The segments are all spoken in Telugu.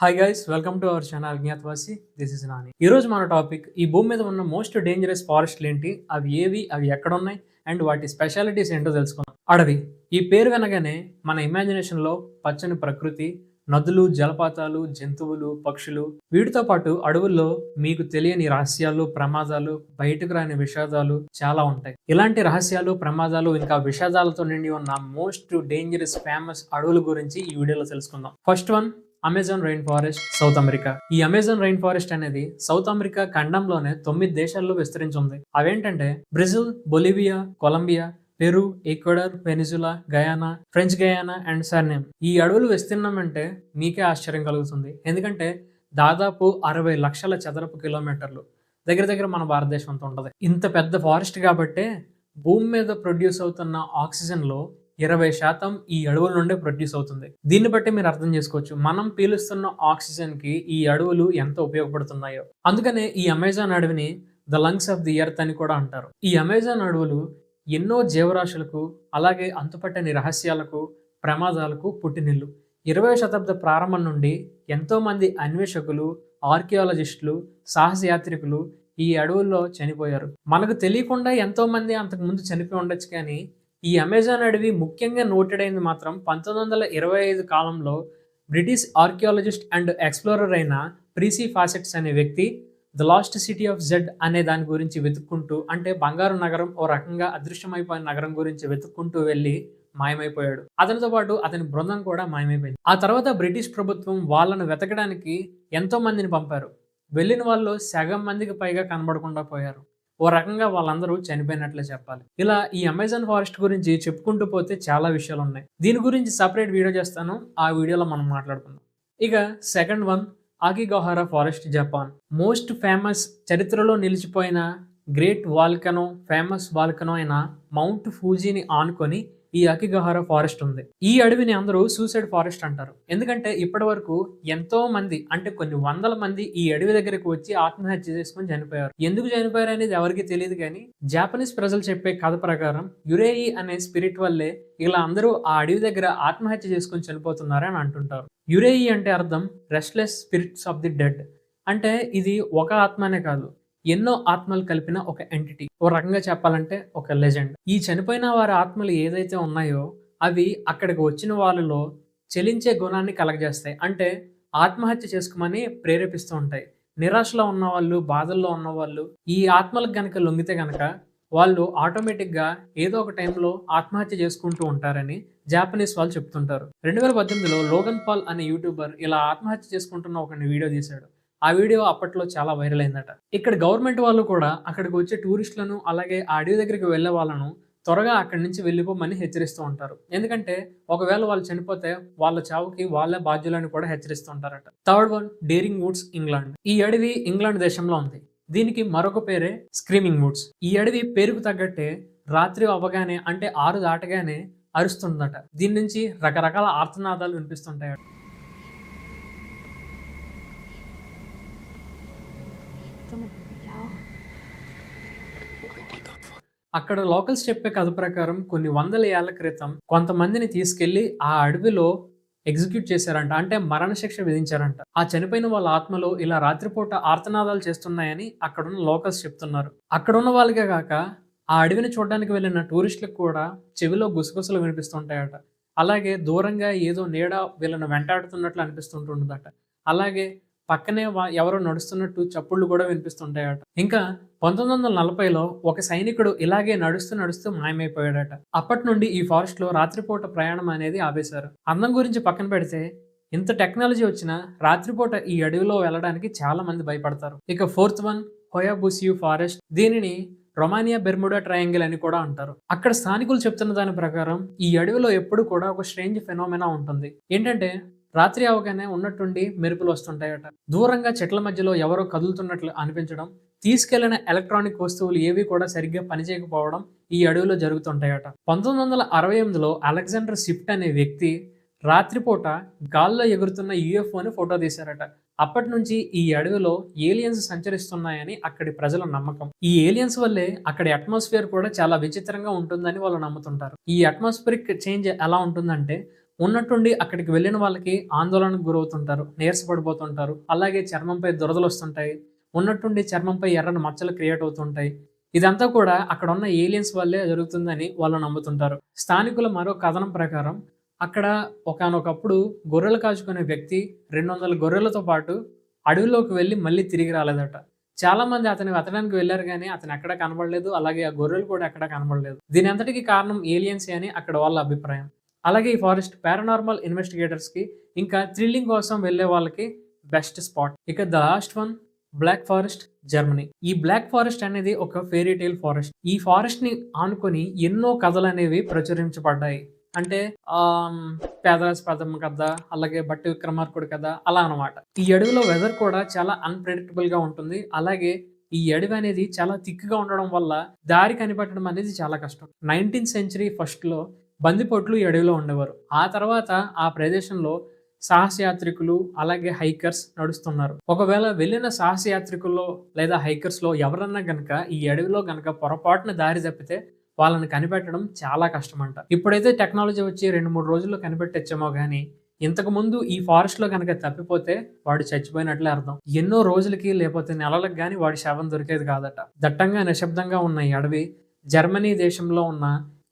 Hi guys, welcome to our channel Agnyaathavaasi. This is Nani. ఈ రోజు మన టాపిక్ ఈ భూమి మీద ఉన్న మోస్ట్ డేంజరస్ ఫారెస్ట్లు ఏంటి, అవి ఏవి, అవి ఎక్కడ ఉన్నాయి అండ్ వాటి స్పెషాలిటీస్ ఏంటో తెలుసుకుందాం. అడవి ఈ పేరు వినగానే మన ఇమాజినేషన్ లో పచ్చని ప్రకృతి, నదులు, జలపాతాలు, జంతువులు, పక్షులు, వీటితో పాటు అడవుల్లో మీకు తెలియని రహస్యాలు, ప్రమాదాలు, బయటకు రాని విషాదాలు చాలా ఉంటాయి. ఇలాంటి రహస్యాలు, ప్రమాదాలు ఇంకా విషాదాలతో నిండి ఉన్న మోస్ట్ డేంజరస్ ఫేమస్ అడవుల గురించి ఈ వీడియోలో తెలుసుకుందాం. First one, Amazon rain forest, south America. ఈ అమెజాన్ రెయిన్ ఫారెస్ట్ అనేది సౌత్ అమెరికా ఖండంలోనే 9 దేశాల్లో విస్తరించి ఉంది. అవేంటంటే Brazil, Bolivia, Colombia, Peru, Ecuador, Venezuela, Guyana, French Guiana and Suriname. ఈ అడవులు విస్తీర్ణం అంటే మీకే ఆశ్చర్యం కలుగుతుంది. ఎందుకంటే దాదాపు 60 లక్షల చదరపు కిలోమీటర్లు, దగ్గర దగ్గర మన భారతదేశం అంతా ఉంటుంది. ఇంత పెద్ద ఫారెస్ట్ కాబట్టే భూమి మీద ప్రొడ్యూస్ అవుతున్న ఆక్సిజన్ లో 20% ఈ అడవుల నుండే ప్రొడ్యూస్ అవుతుంది. దీన్ని బట్టి మీరు అర్థం చేసుకోవచ్చు మనం పీలుస్తున్న ఆక్సిజన్ కి ఈ అడవులు ఎంత ఉపయోగపడుతున్నాయో. అందుకనే ఈ అమెజాన్ అడవిని the lungs of the earth అని కూడా అంటారు. ఈ అమెజాన్ అడవులు ఎన్నో జీవరాశులకు, అలాగే అంతుపట్టని రహస్యాలకు, ప్రమాదాలకు పుట్టినిల్లు. 20వ శతాబ్ద ప్రారంభం నుండి ఎంతో మంది అన్వేషకులు, ఆర్కియాలజిస్టులు, సాహసయాత్రికులు ఈ అడవుల్లో చనిపోయారు. మనకు తెలియకుండా ఎంతో మంది అంతకు ముందు చనిపోయి ఉండొచ్చు, కానీ ఈ అమెజాన్ అడవి ముఖ్యంగా నోటెడ్ అయింది మాత్రం 1925 కాలంలో బ్రిటిష్ ఆర్కియాలజిస్ట్ అండ్ ఎక్స్ప్లోరర్ అయిన ప్రీసీ ఫాసెట్స్ అనే వ్యక్తి the last city of Z అనే దాని గురించి వెతుక్కుంటూ, అంటే బంగారు నగరం, ఓ రకంగా అదృశ్యమైపోయిన నగరం గురించి వెతుక్కుంటూ వెళ్ళి మాయమైపోయాడు. అతనితో పాటు అతని బృందం కూడా మాయమైపోయింది. ఆ తర్వాత బ్రిటిష్ ప్రభుత్వం వాళ్ళను వెతకడానికి ఎంతో మందిని పంపారు. వెళ్ళిన వాళ్ళు సగం మందికి పైగా కనబడకుండా పోయారు. ఓ రకంగా వాళ్ళందరూ చనిపోయినట్లే చెప్పాలి. ఇలా ఈ అమెజాన్ ఫారెస్ట్ గురించి చెప్పుకుంటూ పోతే చాలా విషయాలు ఉన్నాయి. దీని గురించి సపరేట్ వీడియో చేస్తాను, ఆ వీడియోలో మనం మాట్లాడుకుందాం. ఇక second one, Aokigahara forest, Japan. Most famous, చరిత్రలో నిలిచిపోయిన గ్రేట్ వాల్కనో, ఫేమస్ వాల్కనో అయిన మౌంట్ ఫూజీని ఆనుకొని ఈ అకిగహారా ఫారెస్ట్ ఉంది. ఈ అడవిని అందరూ సూసైడ్ ఫారెస్ట్ అంటారు. ఎందుకంటే ఇప్పటి వరకు ఎంతో మంది, అంటే కొన్ని వందల మంది ఈ అడవి దగ్గరకు వచ్చి ఆత్మహత్య చేసుకుని చనిపోయారు. ఎందుకు చనిపోయారు అనేది ఎవరికి తెలియదు, కానీ జాపనీస్ ప్రజలు చెప్పే కథ ప్రకారం యురేయి అనే స్పిరిట్ వల్లే ఇలా అందరూ ఆ అడవి దగ్గర ఆత్మహత్య చేసుకుని చనిపోతున్నారు అని అంటుంటారు. యురేయి అంటే అర్థం restless spirits of the dead. అంటే ఇది ఒక ఆత్మనే కాదు, ఎన్నో ఆత్మలు కలిపిన ఒక ఎంటిటీ. ఓ రకంగా చెప్పాలంటే ఒక లెజెండ్. ఈ చనిపోయిన వారి ఆత్మలు ఏదైతే ఉన్నాయో అవి అక్కడికి వచ్చిన వాళ్ళలో చెలించే గుణాన్ని కలగజేస్తాయి. అంటే ఆత్మహత్య చేసుకోమని ప్రేరేపిస్తూ ఉంటాయి. నిరాశలో ఉన్నవాళ్ళు, బాధల్లో ఉన్నవాళ్ళు ఈ ఆత్మలకు గనక లొంగితే గనక వాళ్ళు ఆటోమేటిక్గా ఏదో ఒక టైంలో ఆత్మహత్య చేసుకుంటూ ఉంటారని జాపనీస్ వాళ్ళు చెప్తుంటారు. 2018లో లోగన్ పాల్ అనే యూట్యూబర్ ఇలా ఆత్మహత్య చేసుకుంటున్న ఒక వీడియో తీశాడు. ఆ వీడియో అప్పట్లో చాలా వైరల్ అయిందట. ఇక్కడ గవర్నమెంట్ వాళ్ళు కూడా అక్కడికి వచ్చే టూరిస్టులను, అలాగే ఆ అడవి దగ్గరికి వెళ్ళే వాళ్ళను త్వరగా అక్కడి నుంచి వెళ్ళిపోమని హెచ్చరిస్తూ ఉంటారు. ఎందుకంటే ఒకవేళ వాళ్ళు చనిపోతే వాళ్ళ చావుకి వాళ్ళే బాధ్యులని కూడా హెచ్చరిస్తూ ఉంటారట. Third one, daring Woods, England. ఈ అడవి ఇంగ్లాండ్ దేశంలో ఉంది. దీనికి మరొక పేరే స్క్రీమింగ్ వుడ్స్. ఈ అడవి పేరుకు తగ్గట్టే రాత్రి అవ్వగానే, అంటే 6 దాటగానే అరుస్తుందట. దీని నుంచి రకరకాల ఆర్తనాదాలు వినిపిస్తుంటాయట. అక్కడ లోకల్స్ చెప్పే కథ ప్రకారం కొన్ని వందల ఏళ్ల క్రితం కొంతమందిని తీసుకెళ్లి ఆ అడవిలో ఎగ్జిక్యూట్ చేశారంట, అంటే మరణశిక్ష విధించారంట. ఆ చనిపోయిన వాళ్ళ ఆత్మలు ఇలా రాత్రిపూట ఆర్తనాదాలు చేస్తున్నాయని అక్కడున్న లోకల్స్ చెప్తున్నారు. అక్కడున్న వాళ్ళకే కాక ఆ అడవిని చూడడానికి వెళ్ళిన టూరిస్టులకు కూడా చెవిలో గుసగుసలు వినిపిస్తుంటాయట. అలాగే దూరంగా ఏదో నీడ వీళ్ళని వెంటాడుతున్నట్లు అనిపిస్తుంటుందట. అలాగే పక్కనే ఎవరో నడుస్తున్నట్టు చప్పుళ్ళు కూడా వినిపిస్తుంటాయట. ఇంకా 1940లో ఒక సైనికుడు ఇలాగే నడుస్తూ నడుస్తూ మాయమైపోయాడట. అప్పటి నుండి ఈ ఫారెస్ట్ లో రాత్రిపూట ప్రయాణం అనేది ఆపేశారు. అందం గురించి పక్కన పెడితే ఇంత టెక్నాలజీ వచ్చినా రాత్రిపూట ఈ అడవిలో వెళ్ళడానికి చాలా మంది భయపడతారు. ఇక ఫోర్త్ వన్, హోయాబుసియు ఫారెస్ట్. దీనిని రొమానియా బెర్ముడా ట్రయాంగిల్ అని కూడా అంటారు. అక్కడ స్థానికులు చెప్తున్న దాని ప్రకారం ఈ అడవిలో ఎప్పుడు కూడా ఒక స్ట్రేంజ్ ఫెనోమెనా ఉంటుంది. ఏంటంటే రాత్రి అవగానే ఉన్నట్టుండి మెరుపులు వస్తుంటాయట. దూరంగా చెట్ల మధ్యలో ఎవరో కదులుతున్నట్లు అనిపించడం, తీసుకెళ్లిన ఎలక్ట్రానిక్ వస్తువులు ఏవి కూడా సరిగ్గా పనిచేయకపోవడం ఈ అడవిలో జరుగుతుంటాయట. 1968లో అలెగ్జాండర్ షిఫ్ట్ అనే వ్యక్తి రాత్రిపూట గాల్లో ఎగురుతున్న యూఎఫ్ఓని ఫోటో తీశారట. అప్పటి నుంచి ఈ అడవిలో ఏలియన్స్ సంచరిస్తున్నాయని అక్కడి ప్రజల నమ్మకం. ఈ ఏలియన్స్ వల్లే అక్కడి అట్మాస్ఫియర్ కూడా చాలా విచిత్రంగా ఉంటుందని వాళ్ళు నమ్ముతుంటారు. ఈ అట్మాస్ఫిరిక్ చేంజ్ ఎలా ఉంటుందంటే ఉన్నట్టుండి అక్కడికి వెళ్ళిన వాళ్ళకి ఆందోళనకు గురవుతుంటారు, నీరసపడిపోతుంటారు. అలాగే చర్మంపై దురదలు వస్తుంటాయి. ఉన్నట్టుండి చర్మంపై ఎర్రని మచ్చలు క్రియేట్ అవుతుంటాయి. ఇదంతా కూడా అక్కడ ఉన్న ఏలియన్స్ వల్లే జరుగుతుందని వాళ్ళు నమ్ముతుంటారు. స్థానికుల మరో కథనం ప్రకారం అక్కడ ఒకానొకప్పుడు గొర్రెలు కాచుకునే వ్యక్తి 200 గొర్రెలతో పాటు అడవిలోకి వెళ్ళి మళ్ళీ తిరిగి రాలేదట. చాలా మంది అతన్ని వెతకడానికి వెళ్లారు గానీ అతను ఎక్కడా కనబడలేదు. అలాగే ఆ గొర్రెలు కూడా ఎక్కడా కనబడలేదు. దీని అంతటికి కారణం ఏలియన్సే అని అక్కడ వాళ్ళ అభిప్రాయం. అలాగే ఈ ఫారెస్ట్ పారానార్మల్ ఇన్వెస్టిగేటర్స్‌కి ఇంకా థ్రిల్లింగ్ కోసం వెళ్ళే వాళ్ళకి బెస్ట్ స్పాట్. ఇక the last one black forest, Germany. ఈ బ్లాక్ ఫారెస్ట్ అనేది ఒక ఫెయిరీ టేల్ ఫారెస్ట్. ఈ ఫారెస్ట్ ని ఆనుకొని ఎన్నో కథలనేవి ప్రచురించబడ్డాయి. అంటే పేదరాజు పెద్దమ్మ కథ, అలాగే బట్టి విక్రమార్కుడి కథ అలా అనమాట. ఈ అడవిలో వెదర్ కూడా చాలా అన్‌ప్రెడిక్టబుల్ గా ఉంటుంది. అలాగే ఈ అడవి అనేది చాలా థిక్‌గా ఉండడం వల్ల దారి కనిపెట్టడం అనేది చాలా కష్టం. 19th సెంచరీ ఫస్ట్‌లో బందిపోట్లు ఈ అడవిలో ఉండేవారు. ఆ తర్వాత ఆ ప్రదేశంలో సాహసయాత్రికులు అలాగే హైకర్స్ నడుస్తున్నారు. ఒకవేళ వెళ్ళిన సాహసయాత్రికుల్లో లేదా హైకర్స్‌లో ఎవరన్నా గనక ఈ అడవిలో గనక పొరపాటున దారి తప్పితే వాళ్ళని కనిపెట్టడం చాలా కష్టమంట. ఇప్పుడైతే టెక్నాలజీ వచ్చి 2, 3 రోజుల్లో కనిపెట్టొచ్చేమో గానీ, ఇంతకుముందు ఈ ఫారెస్ట్‌లో గనక తప్పిపోతే వాడు చచ్చిపోయినట్లే అర్థం. ఎన్నో రోజులకి లేపోతే నెలలకు గానీ వాడి శవం దొరికేది కాదట. దట్టంగా నిశ్శబ్దంగా ఉన్న ఈ అడవి జర్మనీ దేశంలో ఉన్న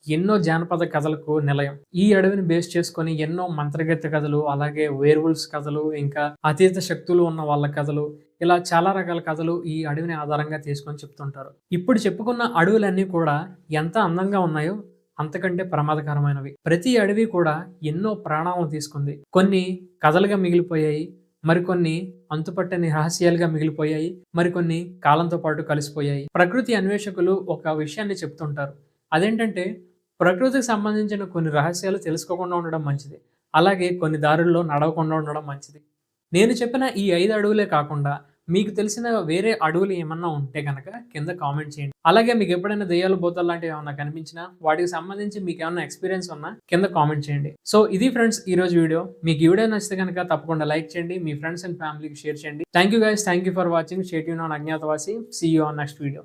ఎన్నో జానపద కథలకు నిలయం. ఈ అడవిని బేస్ చేసుకొని ఎన్నో మంత్రగత్తె కథలు, అలాగే వేర్‌వుల్వ్స్ కథలు, ఇంకా అతీత శక్తులు ఉన్న వాళ్ళ కథలు, ఇలా చాలా రకాల కథలు ఈ అడవిని ఆధారంగా తీసుకొని చెప్తుంటారు. ఇప్పుడు చెప్పుకున్న అడవులన్నీ కూడా ఎంత అందంగా ఉన్నాయో అంతకంటే ప్రమాదకరమైనవి. ప్రతి అడవి కూడా ఎన్నో ప్రాణాలను తీసుకుంది. కొన్ని కథలుగా మిగిలిపోయాయి. మరికొన్ని అంతుపట్టని రహస్యాలుగా మిగిలిపోయాయి. మరికొన్ని కాలంతో పాటు కలిసిపోయాయి. ప్రకృతి అన్వేషకులు ఒక విషయాన్ని చెప్తుంటారు. అదేంటంటే ప్రకృతికి సంబంధించిన కొన్ని రహస్యాలు తెలుసుకోకుండా ఉండడం మంచిది. అలాగే కొన్ని దారుల్లో నడవకుండా ఉండడం మంచిది. నేను చెప్పిన ఈ 5 అడవులే కాకుండా మీకు తెలిసిన వేరే అడవులు ఏమన్నా ఉంటే గనక కింద కామెంట్ చేయండి. అలాగే మీకు ఎప్పుడైనా దెయ్యాలు, భూతాలు లాంటివి ఏమన్నా కనిపించినా, వాటికి సంబంధించి మీకు ఏమన్నా ఎక్స్‌పీరియన్స్ ఉన్నా కింద కామెంట్ చేయండి. సో ఇది ఫ్రెండ్స్ ఈరోజు వీడియో. మీకు ఈ వీడియో నచ్చితే గనక తప్పకుండా లైక్ చేయండి. మీ ఫ్రెండ్స్ అండ్ ఫ్యామిలీకి షేర్ చేయండి. Thank you guys. Thank you for watching. Stay tuned on Agnyaathavaasi. See you on next video.